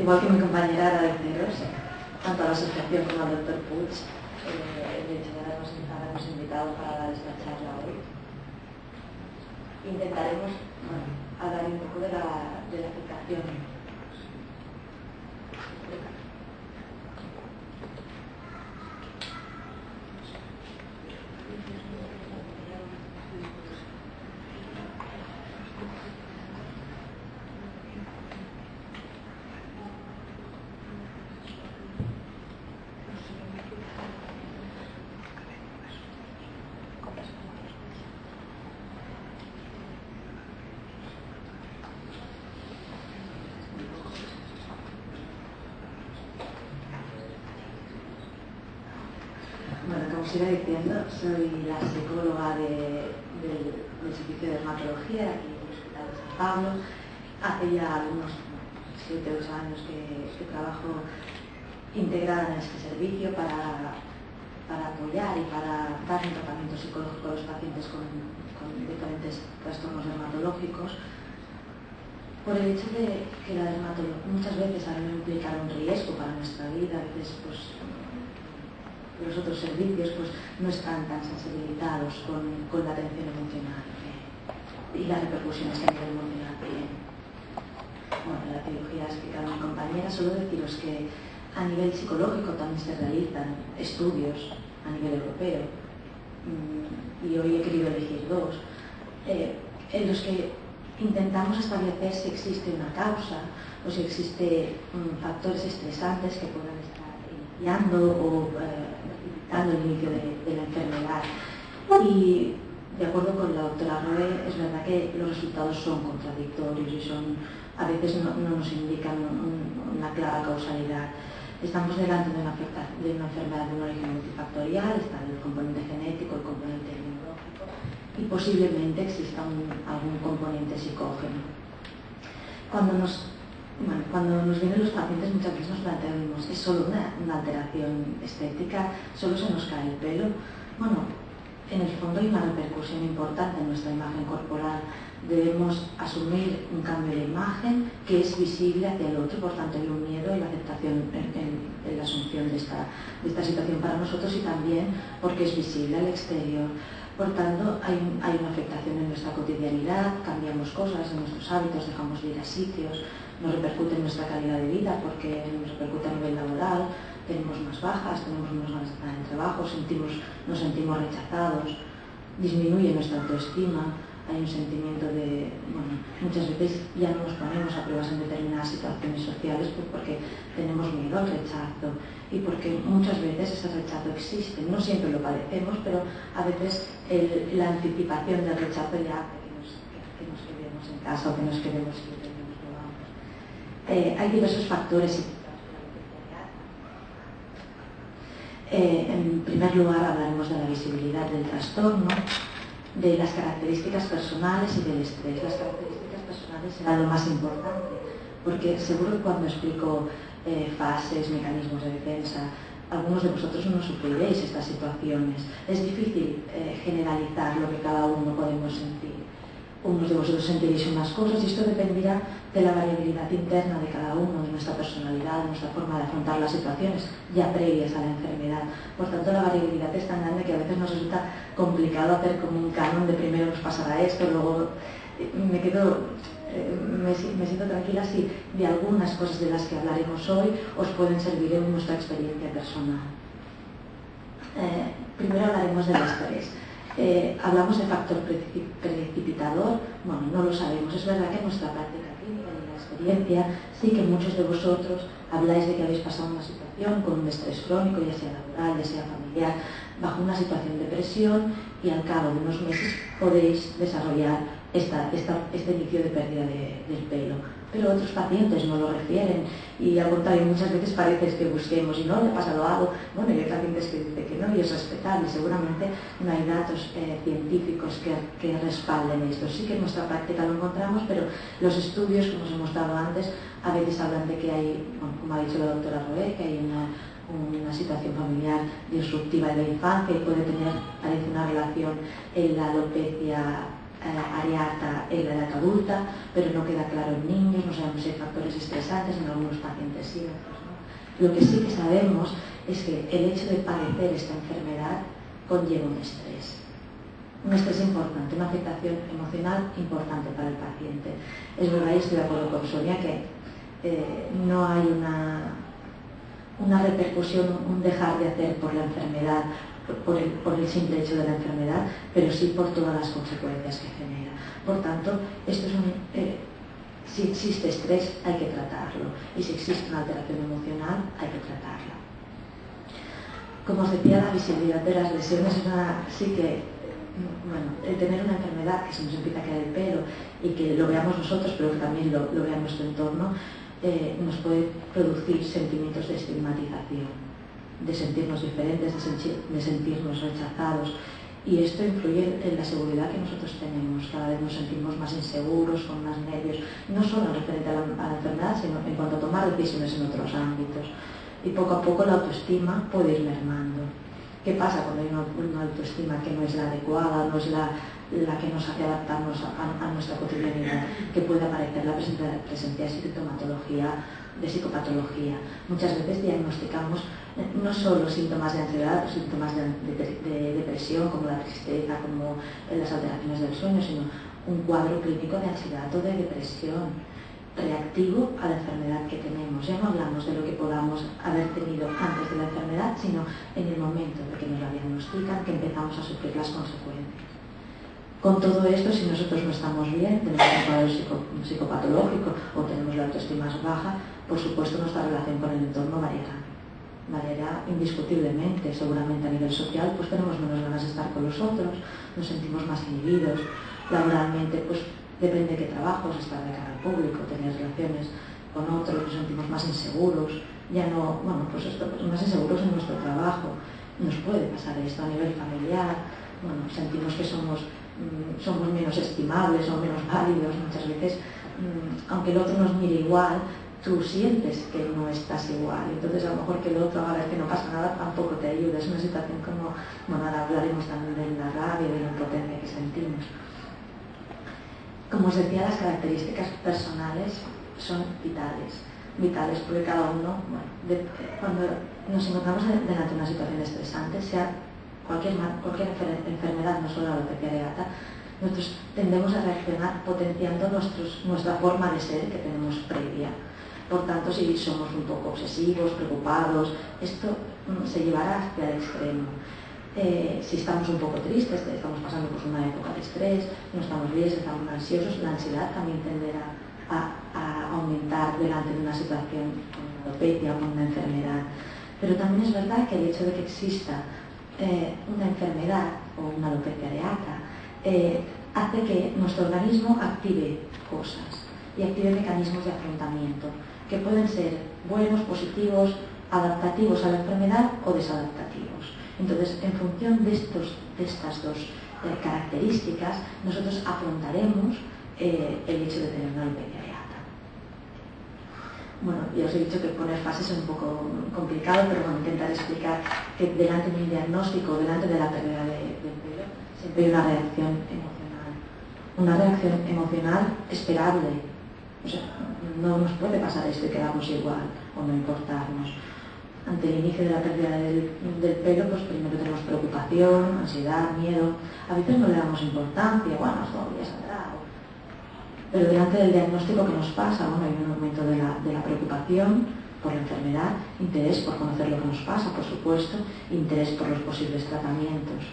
igual que mi compañera, agradeceros tanto a la asociación como al doctor Puig el hecho de habernos invitado para dar esta charla hoy. Intentaremos hablar un poco de la aplicación. Bueno, como os iba diciendo, soy la psicóloga del servicio de dermatología aquí en el Hospital de San Pablo. Hace ya unos 7 o 8 años que trabajo integrada en este servicio para apoyar y para dar un tratamiento psicológico a los pacientes con diferentes trastornos dermatológicos, por el hecho de que la dermatología muchas veces al no implicar un riesgo para nuestra vida, a veces los otros servicios no están tan sensibilizados con la atención emocional y las repercusiones que a nivel emocional tienen. Bueno, la etiología ha explicado mi compañera, solo deciros que a nivel psicológico también se realizan estudios a nivel europeo, y hoy he querido elegir 2, en los que intentamos establecer si existe una causa o si existe factores estresantes que puedan estar iniciando o dando el inicio de la enfermedad. Y de acuerdo con la doctora Roe, es verdad que los resultados son contradictorios y a veces no nos indican una clara causalidad. Estamos delante de una enfermedad de un origen multifactorial, está el componente genético, el componente inmunológico y posiblemente exista algún componente psicógeno. Cuando nos vienen los pacientes muchas veces nos planteamos, ¿es solo una alteración estética? ¿Solo se nos cae el pelo? Bueno, en el fondo hay una repercusión importante en nuestra imagen corporal. Debemos asumir un cambio de imagen que es visible hacia el otro, por tanto hay un miedo y la aceptación en la asunción de esta situación para nosotros y también porque es visible al exterior. Por tanto, hay una afectación en nuestra cotidianidad, cambiamos cosas en nuestros hábitos, dejamos de ir a sitios, nos repercute en nuestra calidad de vida porque nos repercute a nivel laboral, tenemos más bajas, tenemos menos ganas de estar en el trabajo, nos sentimos rechazados, disminuye nuestra autoestima, hay un sentimiento de, muchas veces ya no nos ponemos a pruebas en determinadas situaciones sociales porque tenemos miedo al rechazo y porque muchas veces ese rechazo existe, no siempre lo padecemos, pero a veces la anticipación del rechazo ya hace que nos quedemos en casa o que nos quedemos ir. Hay diversos factores. En primer lugar hablaremos de la visibilidad del trastorno, de las características personales y del estrés. Las características personales será lo más importante, porque seguro que cuando explico fases, mecanismos de defensa, algunos de vosotros no sufriréis estas situaciones. Es difícil generalizar lo que cada uno podemos sentir. Unos de vosotros sentiréis unas cosas y esto dependerá de la variabilidad interna de cada uno, de nuestra personalidad, de nuestra forma de afrontar las situaciones ya previas a la enfermedad. Por tanto, la variabilidad es tan grande que a veces nos resulta complicado hacer como un canon de primero nos pasará esto, luego me siento tranquila si de algunas cosas de las que hablaremos hoy os pueden servir en nuestra experiencia personal. Primero hablaremos del estrés. Hablamos de factor precipitador, no lo sabemos. Es verdad que en nuestra práctica clínica y en la experiencia sí que muchos de vosotros habláis de que habéis pasado una situación con un estrés crónico, ya sea laboral, ya sea familiar, bajo una situación de presión y al cabo de unos meses podéis desarrollar este inicio de pérdida del pelo. Pero otros pacientes no lo refieren y al contrario muchas veces parece que busquemos y no le ha pasado algo. Bueno, y hay pacientes que dicen que no y es respetable. Seguramente no hay datos científicos que respalden esto. Sí que en nuestra práctica lo encontramos, pero los estudios, como os he mostrado antes, a veces hablan de que hay, como ha dicho la doctora Roé, que hay una situación familiar disruptiva de la infancia y puede tener, parece, una relación en la alopecia areata en la edad adulta, pero no queda claro en niños, no sabemos si hay factores estresantes, en algunos pacientes sí, otros no. Lo que sí que sabemos es que el hecho de padecer esta enfermedad conlleva un estrés importante, una afectación emocional importante para el paciente. Es verdad, y estoy de acuerdo con Sonia, que no hay una repercusión, un dejar de hacer por la enfermedad, por el simple hecho de la enfermedad, pero sí por todas las consecuencias que genera. Por tanto, esto es si existe estrés hay que tratarlo, y si existe una alteración emocional hay que tratarla. Como os decía, la visibilidad de las lesiones es sí que, bueno, el tener una enfermedad que se nos empieza a caer el pelo y que lo veamos nosotros, pero que también lo vea nuestro entorno, nos puede producir sentimientos de estigmatización, de sentirnos diferentes, de sentirnos rechazados, y esto influye en la seguridad que nosotros tenemos. Cada vez nos sentimos más inseguros, con más nervios, no solo referente a la enfermedad, sino en cuanto a tomar decisiones en otros ámbitos. Y poco a poco la autoestima puede ir mermando. ¿Qué pasa cuando hay una autoestima que no es la adecuada, no es la que nos hace adaptarnos a nuestra cotidianidad? Que puede aparecer la presencia de psicopatología. Muchas veces diagnosticamos no solo síntomas de ansiedad o síntomas de depresión, como la tristeza, como las alteraciones del sueño, sino un cuadro clínico de ansiedad o de depresión reactivo a la enfermedad que tenemos. Ya no hablamos de lo que podamos haber tenido antes de la enfermedad, sino en el momento de que nos la diagnostican, que empezamos a sufrir las consecuencias. Con todo esto, si nosotros no estamos bien, tenemos un cuadro psicopatológico o tenemos la autoestima baja, por supuesto nuestra relación con el entorno variará indiscutiblemente. Seguramente a nivel social pues tenemos menos ganas de estar con los otros, nos sentimos más inhibidos. Laboralmente pues depende de qué trabajos, estar de cara al público, tener relaciones con otros, nos sentimos más inseguros, ya no, bueno, pues más inseguros en nuestro trabajo. Nos puede pasar esto a nivel familiar, bueno, sentimos que somos menos estimables o menos válidos muchas veces, aunque el otro nos mire igual, tú sientes que no estás igual, entonces a lo mejor que el otro haga ver que no pasa nada tampoco te ayuda. Es una situación como, bueno, ahora hablaremos también de la rabia, de la impotencia que sentimos. Como os decía, las características personales son vitales porque cada uno, bueno, cuando nos encontramos delante de una situación estresante, sea cualquier enfermedad, no solo la alopecia areata, nosotros tendemos a reaccionar potenciando nuestra forma de ser que tenemos previa. Por tanto, si somos un poco obsesivos, preocupados, esto se llevará hacia el extremo. Si estamos un poco tristes, estamos pasando por una época de estrés, no estamos bien, estamos ansiosos, la ansiedad también tenderá a aumentar delante de una situación con una alopecia o con una enfermedad. Pero también es verdad que el hecho de que exista una enfermedad o una alopecia areata hace que nuestro organismo active cosas y active mecanismos de afrontamiento que pueden ser buenos, positivos, adaptativos a la enfermedad o desadaptativos. Entonces, en función de estas dos características, nosotros afrontaremos el hecho de tener una alopecia areata. Bueno, ya os he dicho que poner fases es un poco complicado, pero bueno, intentar explicar que delante de un diagnóstico, delante de la pérdida del pelo, siempre hay una reacción emocional. Una reacción emocional esperable. O sea, no nos puede pasar esto y quedarnos igual o no importarnos. Ante el inicio de la pérdida del pelo, pues primero tenemos preocupación, ansiedad, miedo. A veces no le damos importancia, bueno, esto ya saldrá. Pero delante del diagnóstico que nos pasa, bueno, hay un aumento de la preocupación por la enfermedad, interés por conocer lo que nos pasa, por supuesto, interés por los posibles tratamientos.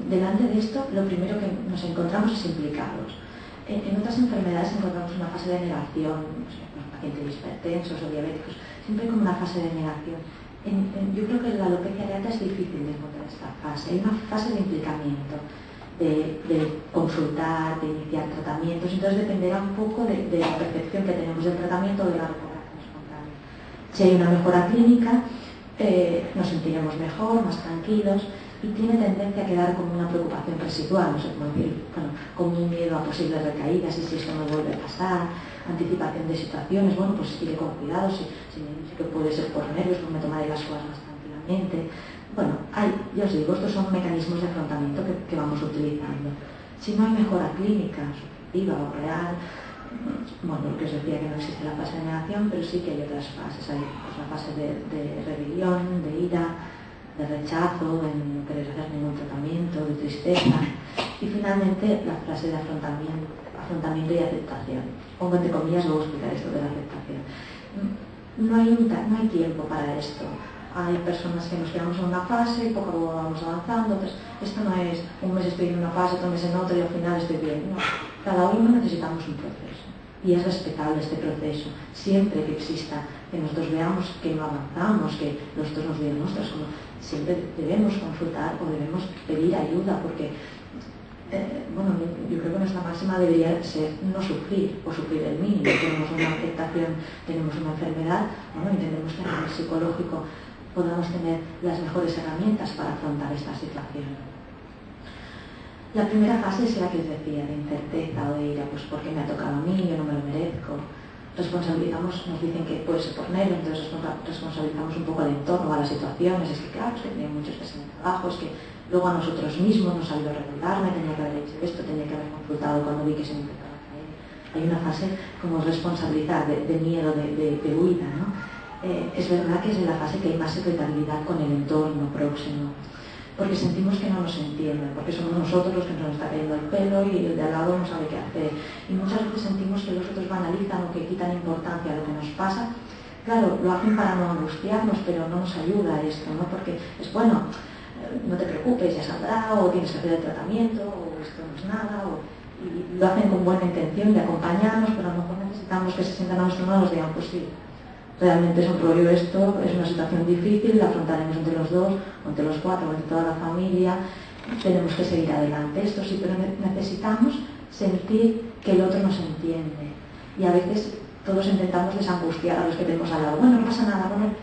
Delante de esto, lo primero que nos encontramos es implicados. En otras enfermedades encontramos una fase de negación, no sé, los pacientes hipertensos o diabéticos, siempre hay como una fase de negación. Yo creo que en la alopecia areata es difícil de encontrar esta fase. Hay una fase de implicamiento, de consultar, de iniciar tratamientos, entonces dependerá un poco de la percepción que tenemos del tratamiento o de la recuperación espontánea. Si hay una mejora clínica, nos sentiremos mejor, más tranquilos, y tiene tendencia a quedar como una preocupación residual, no sé cómo decir, bueno, como un miedo a posibles recaídas y si esto no vuelve a pasar, anticipación de situaciones, bueno, pues iré con cuidado, si me dice que puede ser por nervios, pues me tomaré las cosas más tranquilamente. Bueno, ya os digo, estos son mecanismos de afrontamiento que vamos utilizando. Si no hay mejora clínica, subjetiva o real, bueno, lo que os decía que no existe la fase de negación, pero sí que hay otras fases. Hay pues, la fase de rebelión, de ira, de rechazo, de no querer hacer ningún tratamiento, de tristeza. Y finalmente la fase de afrontamiento y aceptación. Pongo entre comillas, luego explicar esto de la aceptación. No hay tiempo para esto. Hay personas que nos quedamos en una fase y poco a poco vamos avanzando. Entonces, esto no es un mes estoy en una fase, otro mes en otra y al final estoy bien. No. Cada uno necesitamos un proceso. Y es respetable este proceso. Siempre que exista, que nosotros veamos que no avanzamos, que nosotros nos digan, como siempre debemos consultar o debemos pedir ayuda, porque bueno, yo creo que nuestra máxima debería ser no sufrir o sufrir el mínimo. Tenemos una afectación, tenemos una enfermedad, bueno, entendemos que a nivel psicológico podamos tener las mejores herramientas para afrontar esta situación. La primera fase es la que os decía, de incerteza o de ira, pues porque me ha tocado a mí, yo no me lo merezco. Responsabilizamos, nos dicen que puede ser por negro, entonces responsabilizamos un poco al entorno, a las situaciones, es que claro, es que tenía muchos que en el trabajo, es que luego a nosotros mismos nos ha ido regular, me tenía que haber hecho esto, tenía que haber consultado cuando vi que se me empezaba a caer. Hay una fase como responsabilizar, de miedo, de huida, ¿no? Es verdad que es en la fase que hay más irritabilidad con el entorno próximo, porque sentimos que no nos entienden, porque somos nosotros los que nos está cayendo el pelo y el de al lado no sabe qué hacer. Y muchas veces sentimos que los otros banalizan o que quitan importancia a lo que nos pasa. Claro, lo hacen para no angustiarnos, pero no nos ayuda esto, ¿no? Porque es bueno, no te preocupes, ya saldrá, o tienes que hacer el tratamiento, o esto no es nada, y lo hacen con buena intención de acompañarnos, pero a lo mejor necesitamos que se sientan a nuestro lado y nos digan, pues sí, realmente es un rollo esto, es una situación difícil, la afrontaremos entre los dos, o entre los cuatro, o entre toda la familia, tenemos que seguir adelante. Esto sí, pero necesitamos sentir que el otro nos entiende. Y a veces todos intentamos desangustiar a los que tenemos al lado. Bueno, no pasa nada, bueno,